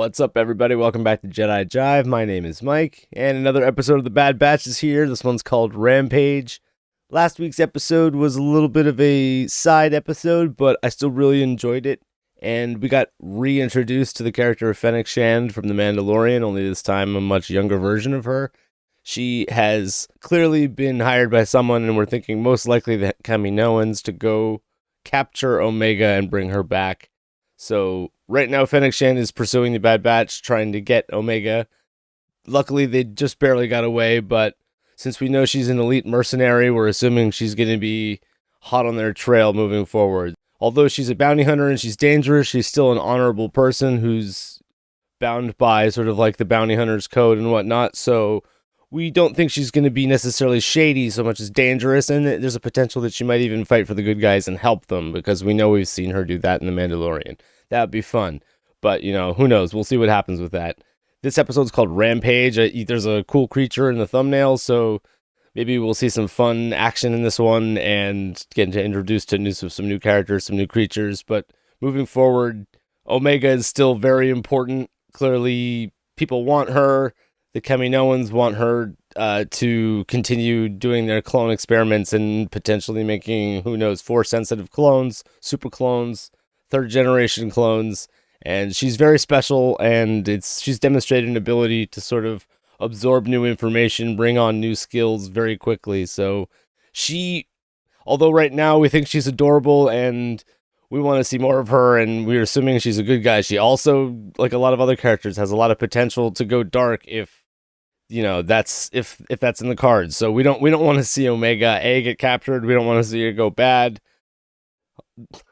What's up, everybody? Welcome back to Jedi Jive. My name is Mike, and another episode of The Bad Batch is here. This one's called Rampage. Last week's episode was a little bit of a side episode, but I still really enjoyed it. And we got reintroduced to the character of Fennec Shand from The Mandalorian, only this time a much younger version of her. She has clearly been hired by someone, and we're thinking most likely the Kaminoans to go capture Omega and bring her back. So right now, Fennec Shand is pursuing the Bad Batch, trying to get Omega. Luckily, they just barely got away, but since we know she's an elite mercenary, we're assuming she's going to be hot on their trail moving forward. Although she's a bounty hunter and she's dangerous, she's still an honorable person who's bound by sort of like the bounty hunter's code and whatnot. So we don't think she's going to be necessarily shady so much as dangerous, and there's a potential that she might even fight for the good guys and help them, because we know we've seen her do that in The Mandalorian. That would be fun. But, who knows? We'll see what happens with that. This episode's called Rampage. There's a cool creature in the thumbnail, so maybe we'll see some fun action in this one and get introduced to some new characters, some new creatures. But moving forward, Omega is still very important. Clearly, people want her. The Kaminoans want her to continue doing their clone experiments and potentially making, who knows, Force-sensitive clones, super clones, third-generation clones. And she's very special, and she's demonstrated an ability to sort of absorb new information, bring on new skills very quickly. So although right now we think she's adorable and we want to see more of her, and we're assuming she's a good guy, she also, like a lot of other characters, has a lot of potential to go dark if that's in the cards. So we don't want to see Omega get captured. We don't want to see her go bad.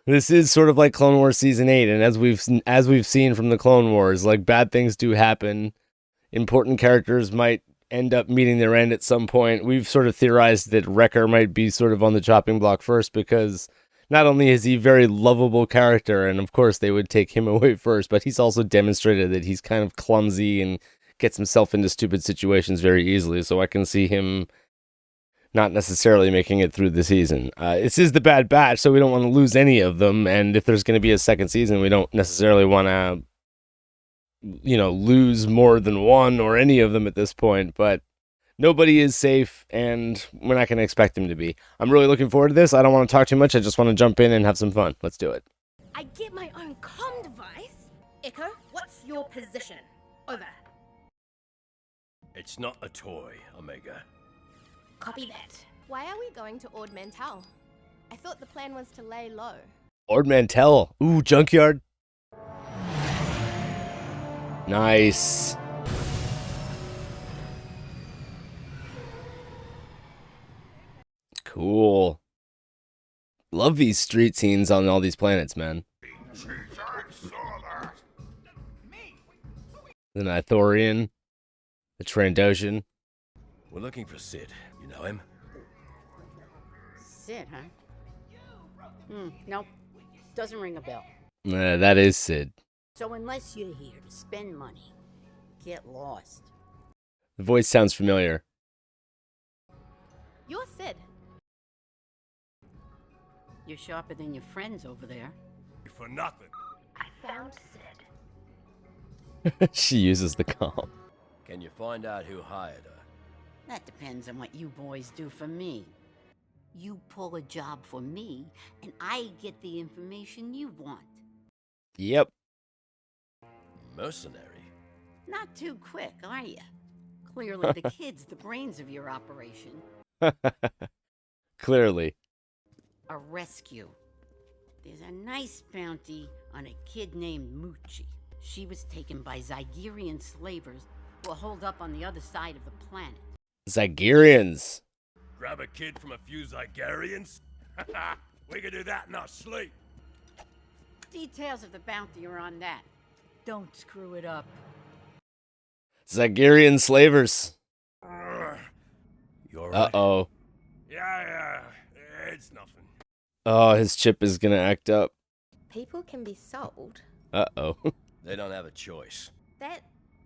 This is sort of like Clone Wars Season 8, and as we've seen from the Clone Wars, like, bad things do happen. Important characters might end up meeting their end at some point. We've sort of theorized that Wrecker might be sort of on the chopping block first, because not only is he a very lovable character, and of course they would take him away first, but he's also demonstrated that he's kind of clumsy and gets himself into stupid situations very easily. So I can see him not necessarily making it through the season. This is the Bad Batch, so we don't want to lose any of them. And if there's going to be a second season, we don't necessarily want to, lose more than one or any of them at this point. But nobody is safe, and we're not going to expect them to be. I'm really looking forward to this. I don't want to talk too much. I just want to jump in and have some fun. Let's do it. I get my own comm device. Echo, what's your position? Over. It's not a toy, Omega. Copy that. Why are we going to Ord Mantell? I thought the plan was to lay low. Ord Mantell. Ooh, junkyard. Nice. Cool. Love these street scenes on all these planets, man. The Ithorian. The Trandoshan. We're looking for Sid. You know him? Sid, huh? Nope. Doesn't ring a bell. That is Sid. So unless you're here to spend money, get lost. The voice sounds familiar. You're Sid. You're sharper than your friends over there. For nothing. I found Sid. She uses the comm. Can you find out who hired her? That depends on what you boys do for me. You pull a job for me, and I get the information you want. Yep. Mercenary? Not too quick, are you? Clearly the kid's the brains of your operation. Clearly. A rescue. There's a nice bounty on a kid named Moochie. She was taken by Zygerian slavers who are holed up on the other side of the planet. Zygerians. Grab a kid from a few Zygerians? We could do that in our sleep. Details of the bounty are on that. Don't screw it up. Zygerian slavers. You alright? Uh-oh. Yeah, it's nothing. Oh, his chip is gonna act up. People can be sold. Uh-oh. They don't have a choice. That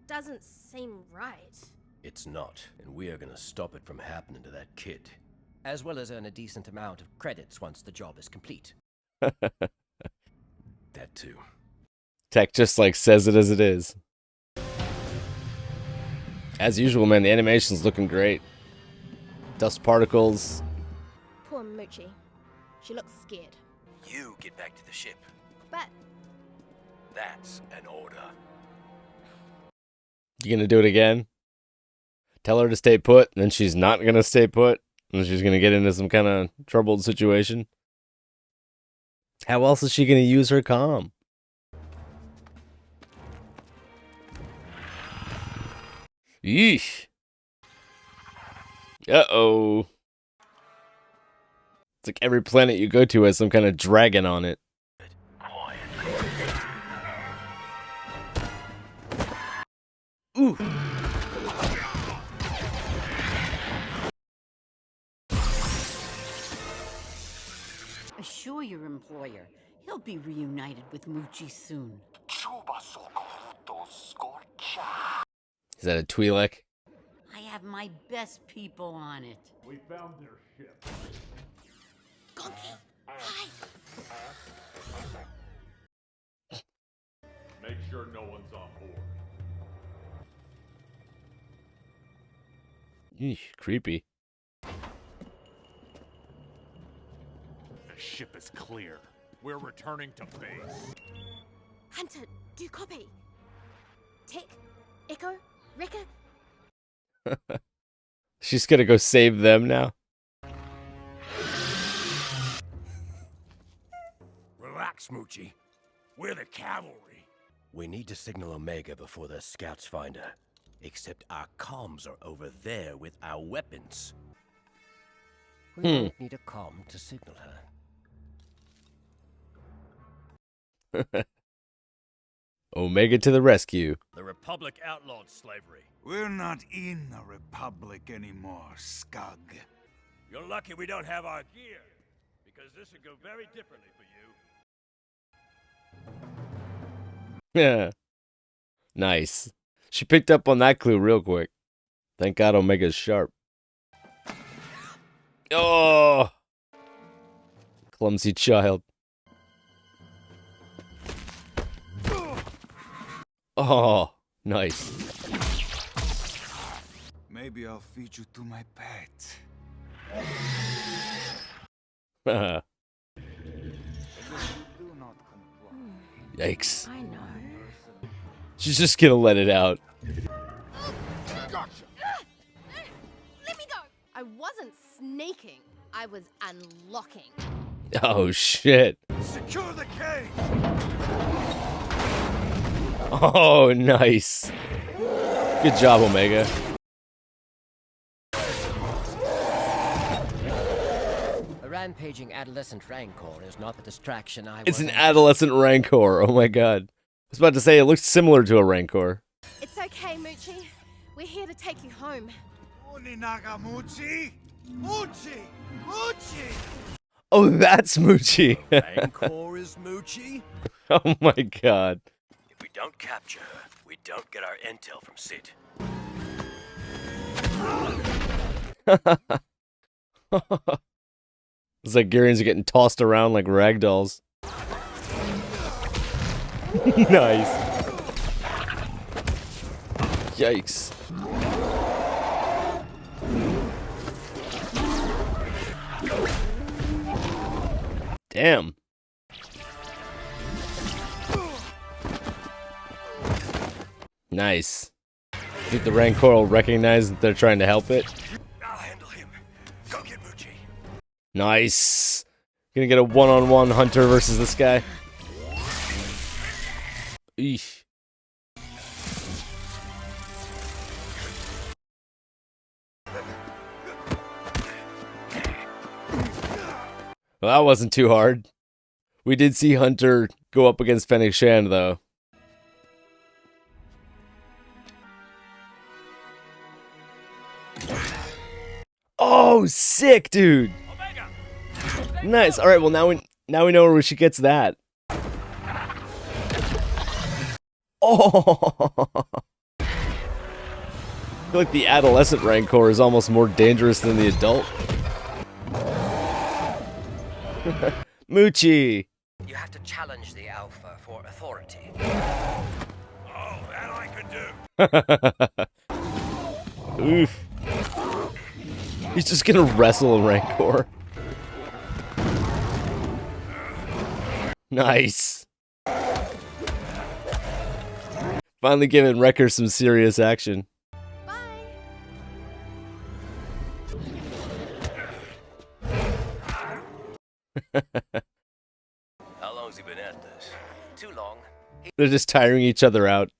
doesn't seem right. It's not, and we are gonna stop it from happening to that kid. As well as earn a decent amount of credits once the job is complete. That too. Tech just like says it as it is. As usual, man, the animation's looking great. Dust particles. Poor Moochie. She looks scared. You get back to the ship. But That's an order. You gonna do it again? Tell her to stay put, and then she's not gonna stay put, and she's gonna get into some kind of troubled situation. How else is she gonna use her comm? Yeesh. Uh-oh. It's like every planet you go to has some kind of dragon on it. Ooh. Assure your employer he'll be reunited with Moochie soon. Is that a Twi'lek? I have my best people on it. We found their ship. Gonky, hi. Make sure no one's on board. Eesh, creepy. The ship is clear. We're returning to base. Hunter, do you copy? Tick, Echo, Wrecker. She's gonna go save them now. Relax, Moochie. We're the cavalry. We need to signal Omega before the scouts find her. Except our comms are over there with our weapons. We won't need a comm to signal her. Omega to the rescue. The Republic outlawed slavery. We're not in the Republic anymore, Scug. You're lucky we don't have our gear, because this would go very differently for you. Yeah. Nice. She picked up on that clue real quick. Thank God Omega's sharp. Oh! Clumsy child. Oh, nice. Maybe I'll feed you to my pet. Do not comply. Yikes. I know. She's just gonna let it out. Gotcha. Let me go. I wasn't sneaking. I was unlocking. Oh, shit. Secure the cage. Oh, nice. Good job, Omega. A rampaging adolescent rancor is not the distraction I It's was an adolescent rancor. Oh my god. I was about to say, it looks similar to a rancor. It's okay, Moochie. We're here to take you home. Uninaga Moochie. Moochie. Moochie. Oh, that's Moochie. Rancor is Moochie? Oh my god. If we don't capture her, we don't get our intel from Sid. The Zygerians are getting tossed around like ragdolls. Nice. Yikes. Damn. Nice. Think the Rancor will recognize that they're trying to help it? I'll handle him. Go get Moochie. Nice. Gonna get a one-on-one Hunter versus this guy. Eesh. Well, that wasn't too hard. We did see Hunter go up against Fennec Shand, though. Oh, sick, dude. Omega! Nice. All right. Well, now we know where she gets that. Oh. I feel like the adolescent Rancor is almost more dangerous than the adult. Moochie. You have to challenge the Alpha for authority. Oh, that I can do. Oof. He's just gonna wrestle a Rancor. Nice. Finally giving Wrecker some serious action. Bye. How long's he been at this? Too long. They're just tiring each other out.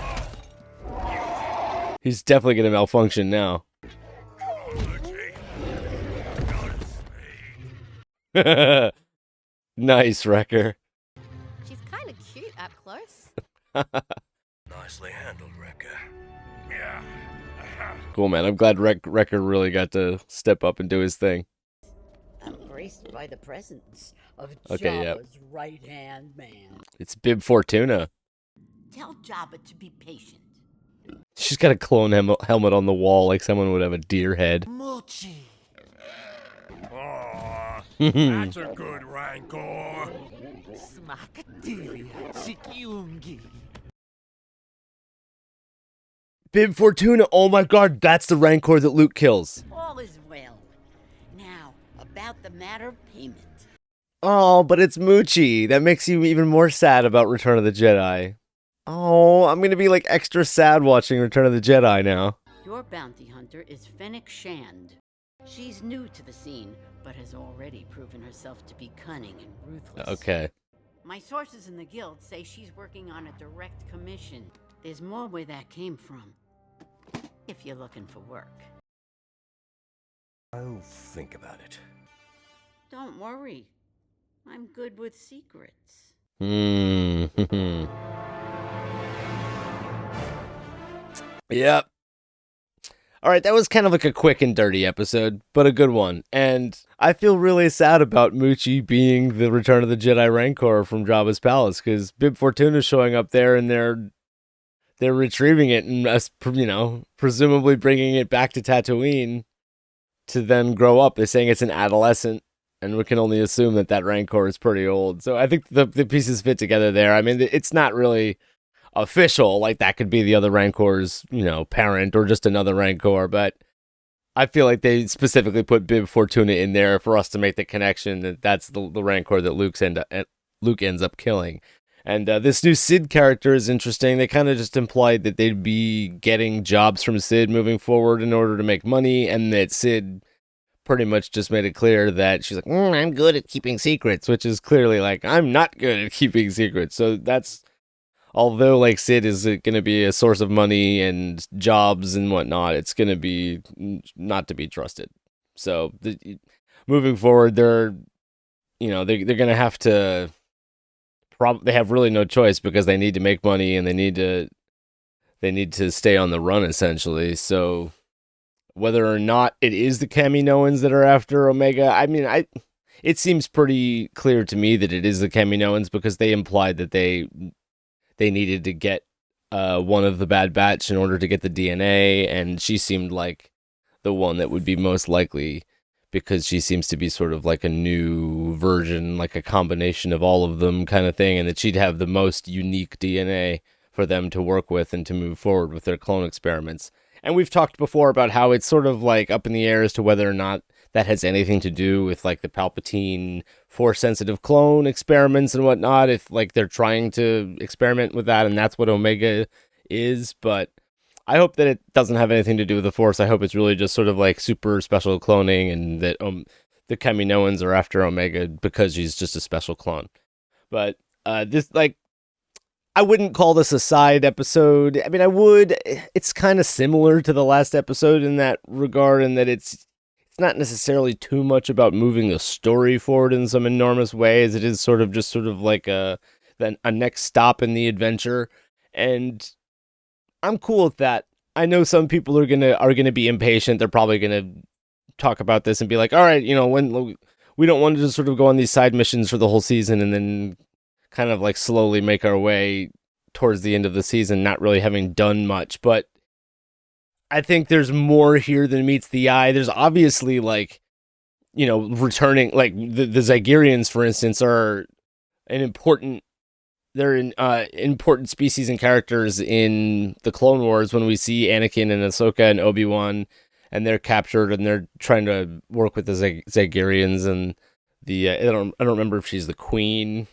He's definitely gonna malfunction now. Nice, Wrecker. She's kind of cute up close. Nicely handled, Wrecker. Yeah. Cool, man. I'm glad Wrecker really got to step up and do his thing. I'm graced by the presence of Okay, yeah. Jabba's right-hand man. It's Bib Fortuna. Tell Jabba to be patient. She's got a clone helmet on the wall like someone would have a deer head. Moochie. Oh, that's a good Rancor. Bib Fortuna, oh my god, that's the Rancor that Luke kills. All is well. Now, about the matter of payment. Oh, but it's Moochie. That makes you even more sad about Return of the Jedi. Oh, I'm gonna be like extra sad watching Return of the Jedi now. Your bounty hunter is Fennec Shand. She's new to the scene, but has already proven herself to be cunning and ruthless. Okay. My sources in the guild say she's working on a direct commission. There's more where that came from. If you're looking for work. I'll think about it. Don't worry. I'm good with secrets. Yep. All right, that was kind of like a quick and dirty episode, but a good one. And I feel really sad about Moochie being the Return of the Jedi Rancor from Jabba's palace, because Bib Fortuna's showing up there and they're retrieving it and, presumably bringing it back to Tatooine to then grow up. They're saying it's an adolescent, and we can only assume that Rancor is pretty old. So I think the pieces fit together there. I mean, it's not really official, like that could be the other Rancor's, parent or just another Rancor, but I feel like they specifically put Bib Fortuna in there for us to make the connection that that's the Rancor that Luke ends up killing. And this new Sid character is interesting. They kind of just implied that they'd be getting jobs from Sid moving forward in order to make money, and that Sid pretty much just made it clear that she's like, I'm good at keeping secrets, which is clearly like, I'm not good at keeping secrets. So that's, although like Sid is going to be a source of money and jobs and whatnot, it's going to be not to be trusted. So moving forward, they're going to have to, they have really no choice because they need to make money and they need to stay on the run essentially. So whether or not it is the Kaminoans that are after Omega, I mean, it seems pretty clear to me that it is the Kaminoans because they implied that they needed to get one of the Bad Batch in order to get the DNA, and she seemed like the one that would be most likely because she seems to be sort of like a new version, like a combination of all of them kind of thing, and that she'd have the most unique DNA for them to work with and to move forward with their clone experiments. And we've talked before about how it's sort of like up in the air as to whether or not that has anything to do with like the Palpatine Force-sensitive clone experiments and whatnot, if like they're trying to experiment with that and that's what Omega is. But I hope that it doesn't have anything to do with the Force. I hope it's really just sort of like super special cloning and that the Kaminoans are after Omega because she's just a special clone. But this, like, I wouldn't call this a side episode. I mean, I would. It's kind of similar to the last episode in that regard, in that it's not necessarily too much about moving the story forward in some enormous way, as it is sort of like a next stop in the adventure. And I'm cool with that. I know some people are gonna be impatient. They're probably gonna talk about this and be like, all right, when we don't want to just sort of go on these side missions for the whole season and then kind of like slowly make our way towards the end of the season, not really having done much. But I think there's more here than meets the eye. There's obviously returning, like the Zygerians, for instance, are important species and characters in the Clone Wars when we see Anakin and Ahsoka and Obi-Wan and they're captured, and they're trying to work with the Zagarians, and the I don't remember if she's the queen,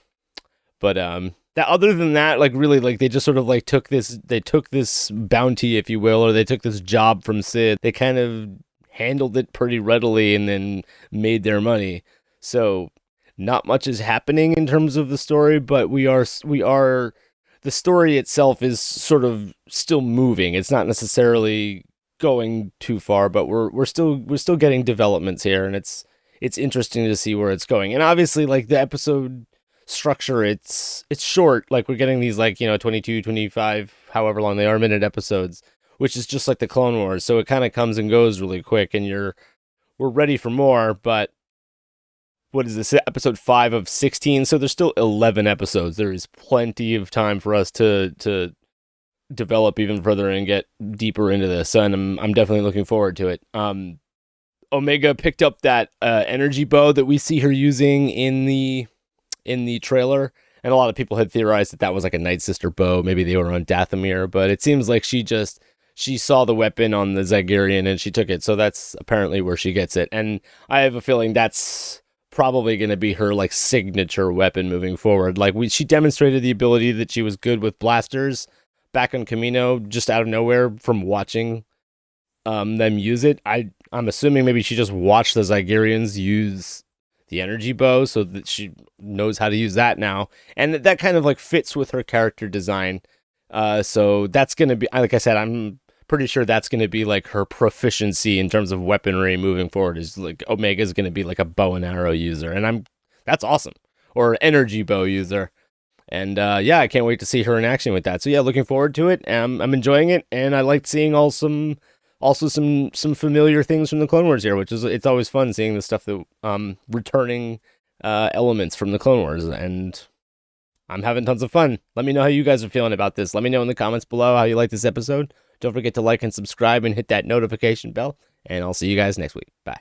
but that other than that, like really, like they just sort of like took this bounty, if you will, or they took this job from Sid. They kind of handled it pretty readily and then made their money. So not much is happening in terms of the story, but we are the story itself is sort of still moving. It's not necessarily going too far, but we're still getting developments here, and it's interesting to see where it's going. And obviously, like the episode structure, it's short. Like we're getting these, like, 22, 25, however long they are, minute episodes, which is just like the Clone Wars. So it kind of comes and goes really quick, and we're ready for more. But what is this, episode 5 of 16? So there's still 11 episodes. There is plenty of time for us to develop even further and get deeper into this, and I'm definitely looking forward to it. Omega picked up that energy bow that we see her using in the trailer, and a lot of people had theorized that was like a Night Sister bow. Maybe they were on Dathomir, but it seems like she saw the weapon on the Zagarian and she took it, so that's apparently where she gets it. And I have a feeling that's probably going to be her like signature weapon moving forward. Like she demonstrated the ability that she was good with blasters back on Kamino, just out of nowhere from watching them use it. I'm assuming maybe she just watched the Zygarians use the energy bow, so that she knows how to use that now, and that kind of like fits with her character design. So that's going to be, like I said, I'm pretty sure that's going to be like her proficiency in terms of weaponry moving forward, is like Omega's going to be like a bow and arrow user, and that's awesome, or energy bow user. And yeah, I can't wait to see her in action with that. So yeah, looking forward to it. I'm enjoying it, and I liked seeing some familiar things from the Clone Wars here, which is, it's always fun seeing the stuff that returning elements from the Clone Wars, and I'm having tons of fun. Let me know how you guys are feeling about this. Let me know in the comments below how you like this episode. Don't forget to like and subscribe and hit that notification bell, and I'll see you guys next week. Bye.